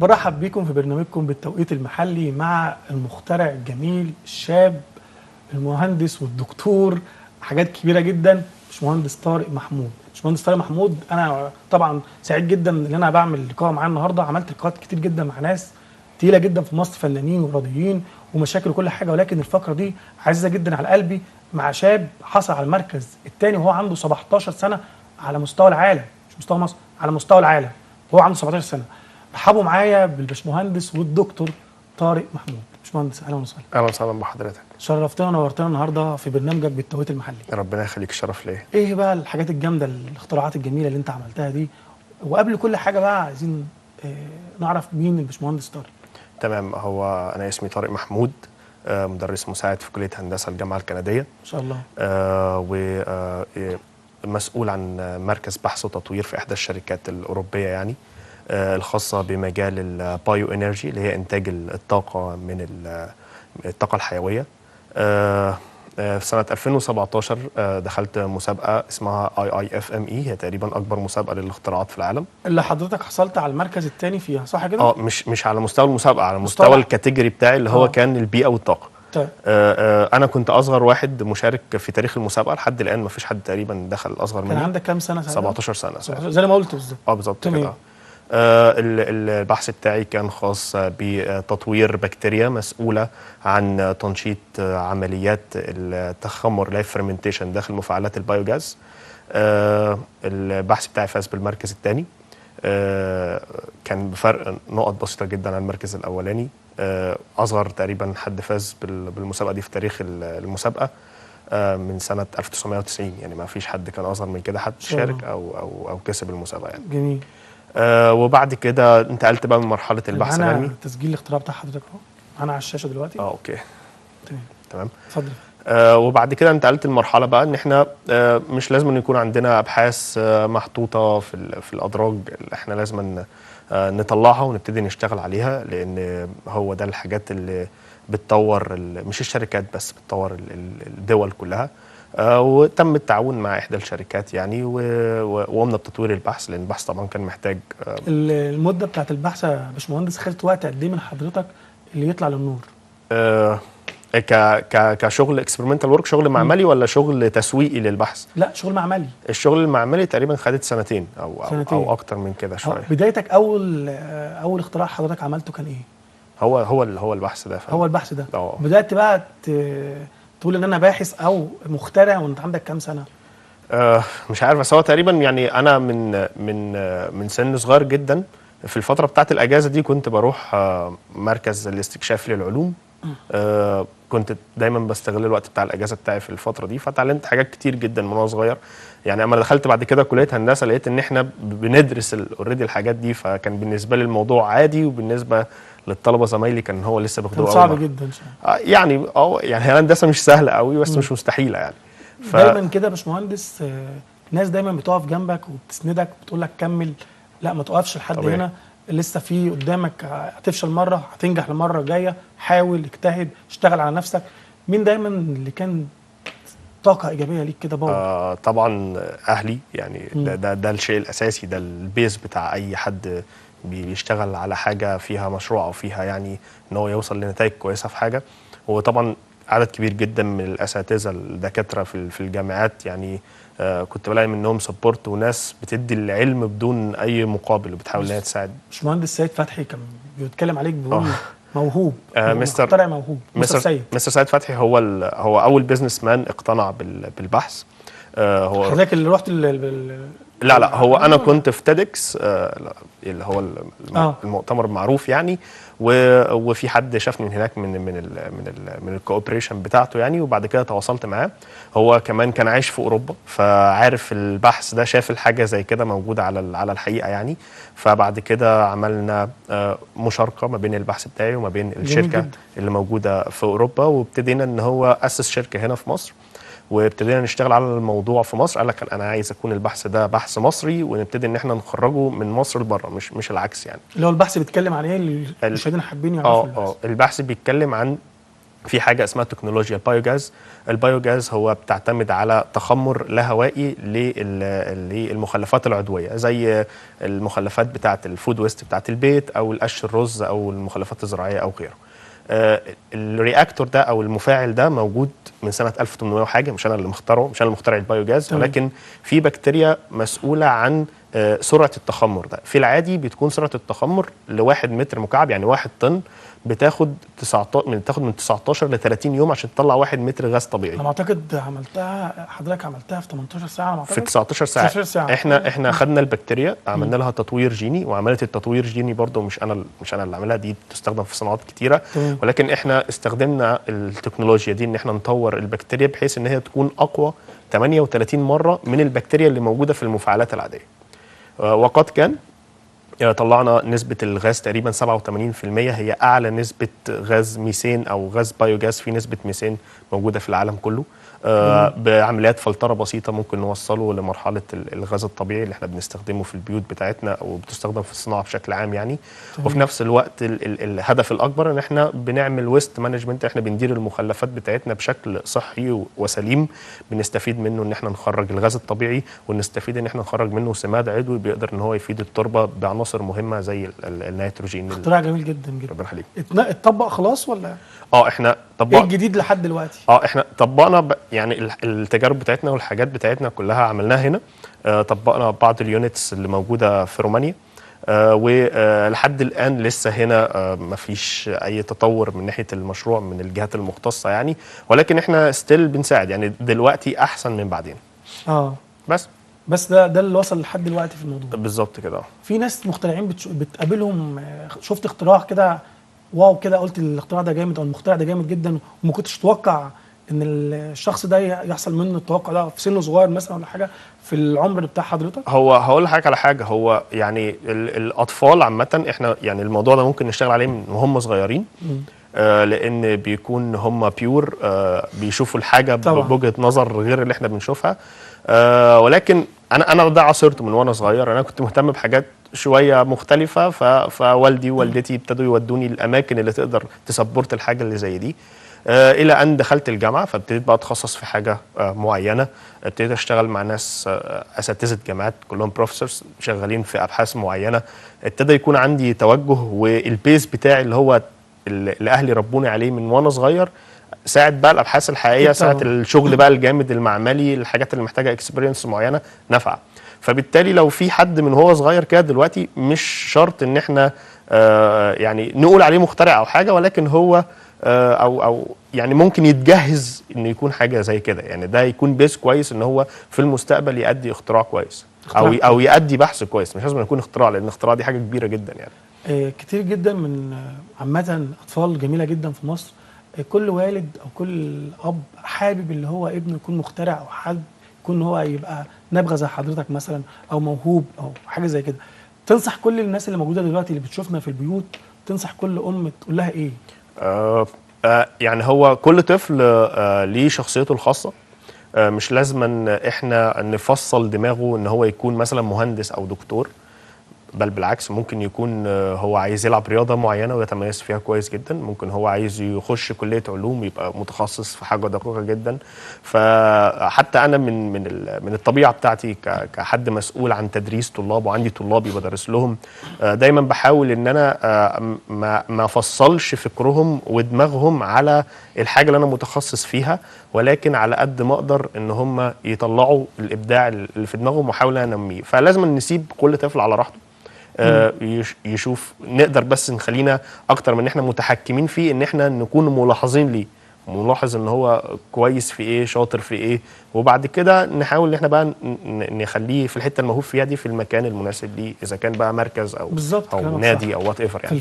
برحب بيكم في برنامجكم بالتوقيت المحلي مع المخترع الجميل الشاب المهندس والدكتور، حاجات كبيره جدا، باشمهندس طارق محمود. باشمهندس طارق محمود، انا طبعا سعيد جدا ان انا بعمل لقاء معاه النهارده. عملت لقاءات كتير جدا مع ناس تقيله جدا في مصر، فنانين ورياضيين ومشاكل وكل حاجه، ولكن الفقره دي عزيزه جدا على قلبي مع شاب حصل على المركز الثاني وهو عنده 17 سنه على مستوى العالم، مش مستوى مصر، على مستوى العالم وهو عنده 17 سنه. رحبوا معايا بالباشمهندس والدكتور طارق محمود. باشمهندس اهلا وسهلا. اهلا وسهلا بحضرتك. شرفتنا ونورتنا النهارده في برنامجك بالتوقيت المحلي. ربنا يخليك، الشرف ليا. ايه بقى الحاجات الجامده، الاختراعات الجميله اللي انت عملتها دي؟ وقبل كل حاجه بقى عايزين نعرف مين الباشمهندس طارق. تمام، هو انا اسمي طارق محمود، مدرس مساعد في كليه هندسه الجامعه الكنديه ما شاء الله. ومسؤول عن مركز بحث وتطوير في احدى الشركات الاوروبيه يعني الخاصه بمجال البايو انرجي اللي هي انتاج الطاقه من الطاقه الحيويه. في سنة 2017 دخلت مسابقة اسمها IIFME، هي تقريبا أكبر مسابقة للاختراعات في العالم. اللي حضرتك حصلت على المركز الثاني فيها، صح كده؟ مش على مستوى المسابقة، على مستوى الكاتيجوري بتاعي اللي هو كان البيئة والطاقة. طيب. أنا كنت أصغر واحد مشارك في تاريخ المسابقة، لحد الآن ما فيش حد تقريبا دخل أصغر مني. كان عندك كام سنة ساعتها؟ 17 سنة ساعتها. زي ما قلت بالظبط. بالظبط كده. البحث بتاعي كان خاص بتطوير بكتيريا مسؤولة عن تنشيط عمليات التخمر اللي هي فرمنتيشن داخل مفاعلات البايوجاز. البحث بتاعي فاز بالمركز الثاني، كان بفرق نقط بسيطة جدا عن المركز الأولاني. أصغر تقريبا حد فاز بالمسابقة دي في تاريخ المسابقة من سنة 1990، يعني ما فيش حد كان أصغر من كده حد شارك أو كسب المسابقة يعني. جميل. وبعد كده انتقلت بقى من مرحله البحث العلمي. انا تسجيل الاختراع بتاع حضرتك اهو، انا على الشاشه دلوقتي. اوكي تمام. اتفضل. وبعد كده انتقلت لمرحله بقى ان احنا مش لازم أن يكون عندنا ابحاث محطوطه في الادراج، اللي احنا لازم نطلعها ونبتدي نشتغل عليها، لان هو ده الحاجات اللي بتطور مش الشركات بس، بتطور الدول كلها. وتم التعاون مع احدى الشركات يعني، وقمنا بتطوير البحث، لان البحث طبعا كان محتاج. المده بتاعت البحث يا باشمهندس خدت وقت قد ايه من حضرتك اللي يطلع للنور؟ كشغل اكسبيرمنتال ورك، شغل معملي ولا شغل تسويقي للبحث؟ لا، شغل معملي. الشغل المعملي تقريبا خدت سنتين او اكتر من كده شويه. بدايتك اول اختراع حضرتك عملته كان ايه؟ هو البحث ده. هو البحث ده. بدات بقى تقول ان انا باحث او مخترع وانت عندك كام سنه؟ مش عارف، بس هو تقريبا يعني انا من سن صغير جدا. في الفتره بتاعت الاجازه دي كنت بروح مركز الاستكشاف للعلوم. كنت دايما بستغل الوقت بتاع الاجازه بتاعي في الفتره دي، فتعلمت حاجات كتير جدا من وانا صغير. يعني اما دخلت بعد كده كليه هندسه لقيت ان احنا بندرس اوريدي الحاجات دي، فكان بالنسبه لي الموضوع عادي، وبالنسبه للطلبه زمايلي كان هو لسه بياخدوه كان صعب جدا. يعني هي هندسه مش سهله قوي، بس مش مستحيله يعني. دايما كده يا باشمهندس، ناس دايما بتقف جنبك وبتسندك وبتقول لك كمل، لا ما توقفش لحد طبيعي. هنا لسه في قدامك، هتفشل مره هتنجح المره الجايه، حاول اجتهد اشتغل على نفسك. مين دايما اللي كان طاقه ايجابيه ليك كده باور؟ طبعا اهلي يعني. ده الشيء الاساسي، ده البيز بتاع اي حد بيشتغل على حاجه فيها مشروع او فيها يعني ان هو يوصل لنتائج كويسه في حاجه. وطبعا عدد كبير جدا من الاساتذه الدكاتره في الجامعات يعني، كنت بلاقي منهم سبورت وناس بتدي العلم بدون اي مقابل وبتحاول انها تساعد. باشمهندس سيد فتحي كان بيتكلم عليك بيقول موهوب، مستر موهوب. مستر سيد فتحي هو اول بيزنس مان اقتنع بالبحث. هو حضرتك اللي رحت لا هو انا كنت في تيدكس، اللي هو المؤتمر المعروف يعني، وفي حد شافني من هناك من الكوبريشن بتاعته يعني، وبعد كده تواصلت معاه. هو كمان كان عايش في اوروبا، فعارف البحث ده، شاف الحاجه زي كده موجوده على الحقيقه يعني. فبعد كده عملنا مشاركه ما بين البحث بتاعي وما بين الشركه اللي موجوده في اوروبا، وابتدينا ان هو اسس شركه هنا في مصر، وابتدينا نشتغل على الموضوع في مصر. قال لك انا عايز اكون البحث ده بحث مصري، ونبتدي ان احنا نخرجه من مصر لبره، مش العكس يعني. اللي هو البحث بيتكلم عن ايه؟ المشاهدين حابين يعرفوا البحث بيتكلم عن في حاجه اسمها تكنولوجيا البايوجاز. البايوجاز هو بتعتمد على تخمر لا هوائي للمخلفات العضويه، زي المخلفات بتاعه الفود ويست بتاعه البيت، او القش الرز، او المخلفات الزراعيه او غيره. الرياكتور ده او المفاعل ده موجود من سنه 1800 وحاجه، مش انا اللي مخترعه، مش انا اللي مخترع البايوجاز، ولكن في بكتيريا مسؤوله عن سرعه التخمر ده. في العادي بتكون سرعه التخمر ل1 متر مكعب، يعني 1 طن، بتاخد من 19 ل 30 يوم عشان تطلع 1 متر غاز طبيعي. انا اعتقد حضرتك عملتها في 18 ساعه على ما اعتقد. في 19 ساعه. 19 ساعه. احنا خدنا البكتيريا، عملنا لها تطوير جيني، وعمليه التطوير الجيني برضو مش انا اللي عاملها، دي بتستخدم في صناعات كتيره. ولكن احنا استخدمنا التكنولوجيا دي ان احنا نطور البكتيريا بحيث ان هي تكون اقوى 38 مره من البكتيريا اللي موجوده في المفاعلات العاديه. وقد كان طلعنا نسبة الغاز تقريبا 87%، هي أعلى نسبة غاز ميثان أو غاز بايوجاز في نسبة ميثان موجودة في العالم كله. بعمليات فلترة بسيطة ممكن نوصله لمرحلة الغاز الطبيعي اللي احنا بنستخدمه في البيوت بتاعتنا أو بتستخدم في الصناعة بشكل عام يعني. وفي نفس الوقت الهدف الأكبر إن احنا بنعمل ويست مانجمنت، احنا بندير المخلفات بتاعتنا بشكل صحي وسليم، بنستفيد منه إن احنا نخرج الغاز الطبيعي، ونستفيد إن احنا نخرج منه سماد عضوي بيقدر إن هو يفيد التربة بعناصر مهمة زي النيتروجين. اختراع جميل جدا جدا. ربنا يخليك. اتطبق خلاص ولا؟ احنا طبقنا. ايه الجديد لحد دلوقتي؟ احنا طبقنا يعني التجارب بتاعتنا والحاجات بتاعتنا كلها عملناها هنا. طبقنا بعض اليونتس اللي موجوده في رومانيا، ولحد الان لسه هنا ما فيش اي تطور من ناحيه المشروع من الجهات المختصه يعني، ولكن احنا ستيل بنساعد يعني، دلوقتي احسن من بعدين. بس ده اللي وصل لحد دلوقتي في الموضوع بالظبط كده. في ناس مخترعين بتقابلهم، شفت اختراع كده واو كده، قلت الاختراع ده جامد او المخترع ده جامد جدا، وما كنتش اتوقع ان الشخص ده يحصل منه التوقع ده في سنه صغير مثلا ولا حاجه في العمر بتاع حضرتك؟ هو هقول لحضرتك على حاجه، هو يعني الاطفال عامه احنا يعني الموضوع ده ممكن نشتغل عليه من وهم صغيرين. لان بيكون هم بيور، بيشوفوا الحاجه بوجهه نظر غير اللي احنا بنشوفها. ولكن انا ده عاصرته من وانا صغير، انا كنت مهتم بحاجات شويه مختلفه، فوالدي ووالدتي ابتدوا يودوني الاماكن اللي تقدر تسبورت الحاجه اللي زي دي. الى ان دخلت الجامعه، فابتديت بقى اتخصص في حاجه معينه، ابتديت اشتغل مع ناس اساتذه جامعات كلهم بروفيسورز شغالين في ابحاث معينه، ابتدى يكون عندي توجه، والبيز بتاعي اللي هو اللي اهلي ربوني عليه من وانا صغير ساعد بقى الابحاث الحقيقيه، ساعه الشغل بقى الجامد المعملي، الحاجات اللي محتاجه اكسبيرينس معينه نفع. فبالتالي لو في حد من هو صغير كده دلوقتي، مش شرط ان احنا يعني نقول عليه مخترع او حاجه، ولكن هو او يعني ممكن يتجهز انه يكون حاجه زي كده، يعني ده يكون بيس كويس ان هو في المستقبل يؤدي اختراع كويس او يؤدي بحث كويس. مش لازم يكون اختراع، لان الاختراع دي حاجه كبيره جدا يعني. كتير جدا من عامه اطفال جميله جدا في مصر، كل والد او كل اب حابب اللي هو ابنه يكون مخترع، او حد يكون هو يبقى نابغه زي حضرتك مثلا، او موهوب او حاجه زي كده. تنصح كل الناس اللي موجوده دلوقتي اللي بتشوفنا في البيوت، تنصح كل ام تقول لها ايه؟ يعني هو كل طفل ليه شخصيته الخاصه، مش لازم ان احنا نفصل دماغه ان هو يكون مثلا مهندس او دكتور، بل بالعكس ممكن يكون هو عايز يلعب رياضه معينه ويتميز فيها كويس جدا، ممكن هو عايز يخش كليه علوم يبقى متخصص في حاجه دقيقه جدا. فحتى انا من الطبيعه بتاعتي كحد مسؤول عن تدريس طلاب، وعندي طلابي بدرس لهم، دايما بحاول ان انا ما افصلش فكرهم ودماغهم على الحاجه اللي انا متخصص فيها، ولكن على قد ما اقدر ان هم يطلعوا الابداع اللي في دماغهم واحاول انميه. فلازم نسيب كل طفل على راحته، يشوف، نقدر بس نخلينا اكتر من احنا متحكمين فيه، ان احنا نكون ملاحظين ليه، ملاحظ ان هو كويس في ايه، شاطر في ايه، وبعد كده نحاول ان احنا بقى نخليه في الحته الموهوب فيها دي في المكان المناسب ليه، اذا كان بقى مركز او نادي او وات ايفر يعني.